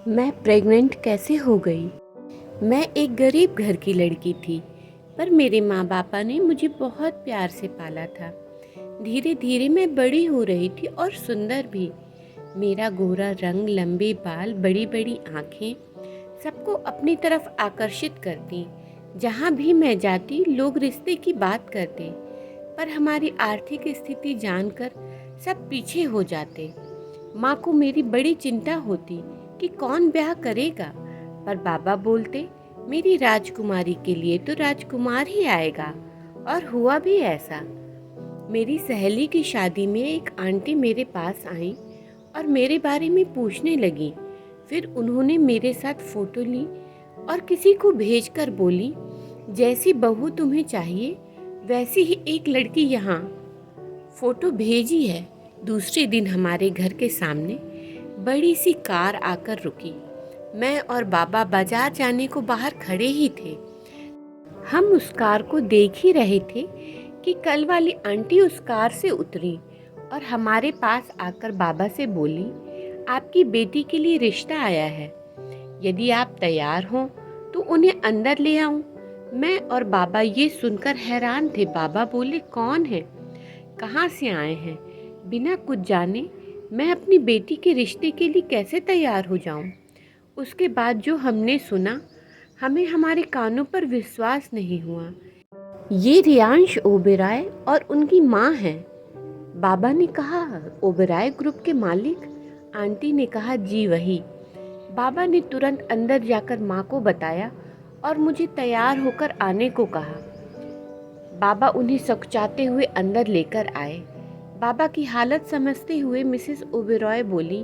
मैं प्रेग्नेंट कैसे हो गई। मैं एक गरीब घर की लड़की थी, पर मेरे माँ बापा ने मुझे बहुत प्यार से पाला था। धीरे धीरे मैं बड़ी हो रही थी और सुंदर भी। मेरा गोरा रंग, लंबे बाल, बड़ी बड़ी आँखें सबको अपनी तरफ आकर्षित करती। जहाँ भी मैं जाती लोग रिश्ते की बात करते, पर हमारी आर्थिक स्थिति जानकर सब पीछे हो जाते। माँ को मेरी बड़ी चिंता होती कि कौन ब्याह करेगा, पर बाबा बोलते मेरी राजकुमारी के लिए तो राजकुमार ही आएगा। और हुआ भी ऐसा। मेरी सहेली की शादी में एक आंटी मेरे पास आई और मेरे बारे में पूछने लगी। फिर उन्होंने मेरे साथ फोटो ली और किसी को भेजकर बोली, जैसी बहू तुम्हें चाहिए वैसी ही एक लड़की यहाँ फोटो भेजी है। दूसरे दिन हमारे घर के सामने बड़ी सी कार आकर रुकी। मैं और बाबा बाजार जाने को बाहर खड़े ही थे। हम उस कार को देख ही रहे थे कि कल वाली आंटी उस कार से उतरी और हमारे पास आकर बाबा से बोली, आपकी बेटी के लिए रिश्ता आया है, यदि आप तैयार हों तो उन्हें अंदर ले आऊं। मैं और बाबा ये सुनकर हैरान थे। बाबा बोले, कौन है, कहाँ से आए हैं? बिना कुछ जाने मैं अपनी बेटी के रिश्ते के लिए कैसे तैयार हो जाऊं? उसके बाद जो हमने सुना, हमें हमारे कानों पर विश्वास नहीं हुआ। ये रियांश ओबेरॉय और उनकी माँ हैं। बाबा ने कहा, ओबेरॉय ग्रुप के मालिक? आंटी ने कहा, जी वही। बाबा ने तुरंत अंदर जाकर माँ को बताया और मुझे तैयार होकर आने को कहा। बाबा उन्हें सकुचाते हुए अंदर लेकर आए। बाबा की हालत समझते हुए मिसेस ओबेरॉय बोली,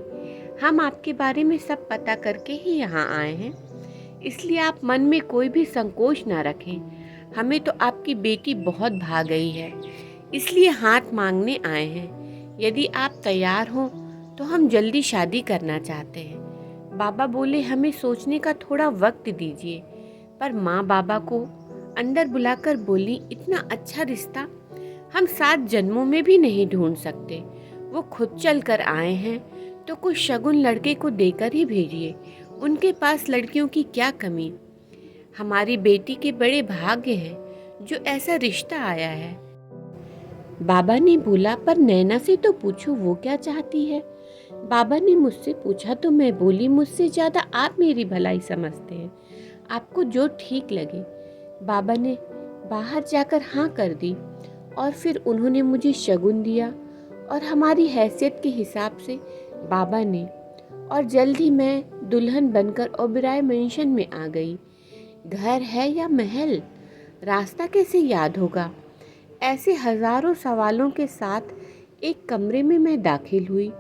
हम आपके बारे में सब पता करके ही यहाँ आए हैं, इसलिए आप मन में कोई भी संकोच ना रखें। हमें तो आपकी बेटी बहुत भा गई है, इसलिए हाथ मांगने आए हैं। यदि आप तैयार हों तो हम जल्दी शादी करना चाहते हैं। बाबा बोले, हमें सोचने का थोड़ा वक्त दीजिए। पर माँ बाबा को अंदर बुलाकर बोली, इतना अच्छा रिश्ता हम 7 जन्मों में भी नहीं ढूंढ सकते। वो खुद चल कर आए हैं तो कुछ शगुन लड़के को देकर ही भेजिए। उनके पास लड़कियों की क्या कमी। हमारी बेटी के बड़े भाग्य हैं जो ऐसा रिश्ता आया है। बाबा ने बोला, पर नैना से तो पूछो वो क्या चाहती है। बाबा ने मुझसे पूछा तो मैं बोली, मुझसे ज़्यादा आप मेरी भलाई समझते हैं, आपको जो ठीक लगे। बाबा ने बाहर जाकर हाँ कर दी और फिर उन्होंने मुझे शगुन दिया और हमारी हैसियत के हिसाब से बाबा ने, और जल्द ही मैं दुल्हन बनकर ओबेरॉय मेंशन में आ गई। घर है या महल, रास्ता कैसे याद होगा? ऐसे हजारों सवालों के साथ एक कमरे में मैं दाखिल हुई।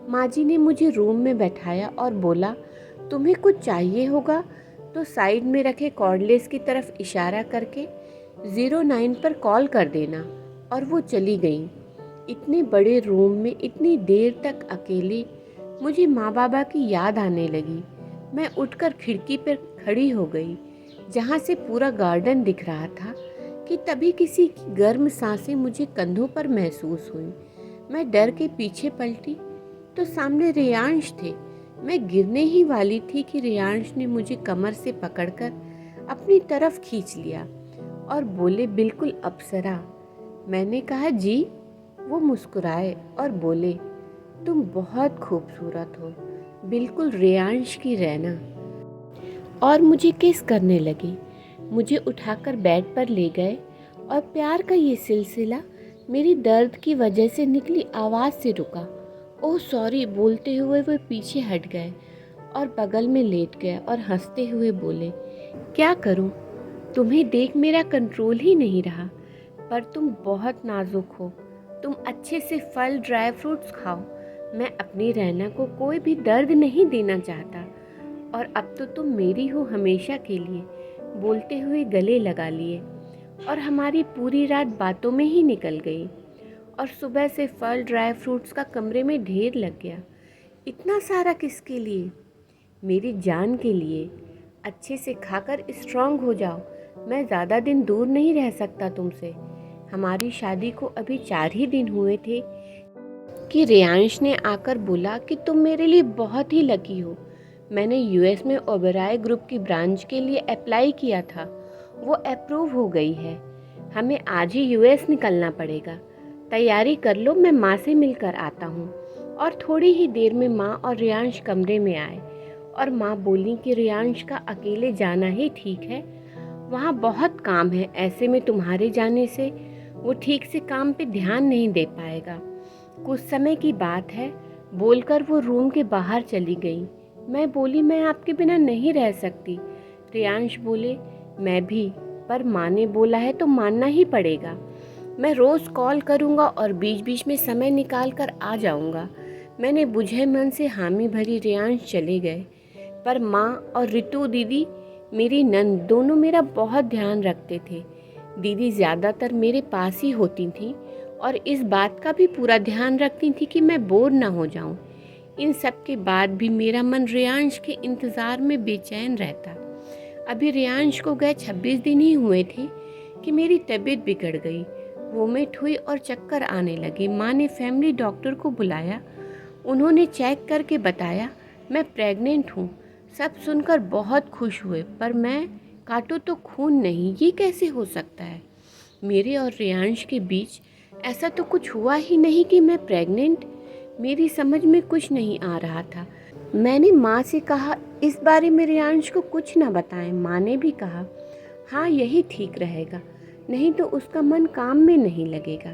माँ जी ने मुझे रूम में बैठाया और बोला, तुम्हें कुछ चाहिए होगा तो साइड में रखे कॉर्डलेस की तरफ इशारा करके 09 पर कॉल कर देना। और वो चली गई। इतने बड़े रूम में इतनी देर तक अकेले मुझे माँ बाबा की याद आने लगी। मैं उठकर खिड़की पर खड़ी हो गई, जहाँ से पूरा गार्डन दिख रहा था कि तभी किसी की गर्म सांसें मुझे कंधों पर महसूस हुई। मैं डर के पीछे पलटी तो सामने रियांश थे। मैं गिरने ही वाली थी कि रियांश ने मुझे कमर से पकड़कर अपनी तरफ खींच लिया और बोले, बिल्कुल अप्सरा। मैंने कहा, जी। वो मुस्कुराए और बोले, तुम बहुत खूबसूरत हो, बिल्कुल रियांश की रैना। और मुझे किस करने लगे। मुझे उठाकर बेड पर ले गए और प्यार का ये सिलसिला मेरी दर्द की वजह से निकली आवाज़ से रुका। ओह सॉरी बोलते हुए वो पीछे हट गए और बगल में लेट गए और हंसते हुए बोले, क्या करूं, तुम्हें देख मेरा कंट्रोल ही नहीं रहा। पर तुम बहुत नाजुक हो, तुम अच्छे से फल, ड्राई फ्रूट्स खाओ। मैं अपनी रैना को कोई भी दर्द नहीं देना चाहता, और अब तो तुम मेरी हो हमेशा के लिए। बोलते हुए गले लगा लिए और हमारी पूरी रात बातों में ही निकल गई। और सुबह से फल, ड्राई फ्रूट्स का कमरे में ढेर लग गया। इतना सारा किसके लिए? मेरी जान के लिए। अच्छे से खाकर स्ट्रांग हो जाओ, मैं ज़्यादा दिन दूर नहीं रह सकता तुमसे। हमारी शादी को अभी 4 ही दिन हुए थे कि रियांश ने आकर बोला कि तुम मेरे लिए बहुत ही लकी हो। मैंने यूएस में ओबेरॉय ग्रुप की ब्रांच के लिए अप्लाई किया था, वो अप्रूव हो गई है। हमें आज ही यूएस निकलना पड़ेगा। तैयारी कर लो, मैं माँ से मिलकर आता हूँ। और थोड़ी ही देर में माँ और रियांश कमरे में आए और माँ बोली कि रियांश का अकेले जाना ही ठीक है, वहाँ बहुत काम है, ऐसे में तुम्हारे जाने से वो ठीक से काम पे ध्यान नहीं दे पाएगा। कुछ समय की बात है, बोलकर वो रूम के बाहर चली गई। मैं बोली, मैं आपके बिना नहीं रह सकती। रियांश बोले, मैं भी, पर माँ ने बोला है तो मानना ही पड़ेगा। मैं रोज़ कॉल करूँगा और बीच बीच में समय निकाल कर आ जाऊँगा। मैंने बुझे मन से हामी भरी। रियांश चले गए, पर माँ और रितु दीदी, मेरी नंद, दोनों मेरा बहुत ध्यान रखते थे। दीदी ज़्यादातर मेरे पास ही होती थीं और इस बात का भी पूरा ध्यान रखती थी कि मैं बोर ना हो जाऊं। इन सब के बाद भी मेरा मन रियांश के इंतज़ार में बेचैन रहता। अभी रियांश को गए 26 दिन ही हुए थे कि मेरी तबीयत बिगड़ गई, वोमिट हुई और चक्कर आने लगे। माँ ने फैमिली डॉक्टर को बुलाया, उन्होंने चेक करके बताया मैं प्रेग्नेंट हूँ। सब सुनकर बहुत खुश हुए, पर मैं काटो तो खून नहीं, ये कैसे हो सकता है? मेरे और रियांश के बीच ऐसा तो कुछ हुआ ही नहीं कि मैं प्रेग्नेंट। मेरी समझ में कुछ नहीं आ रहा था। मैंने माँ से कहा इस बारे में रियांश को कुछ ना बताएं। माँ ने भी कहा हाँ, यही ठीक रहेगा, नहीं तो उसका मन काम में नहीं लगेगा।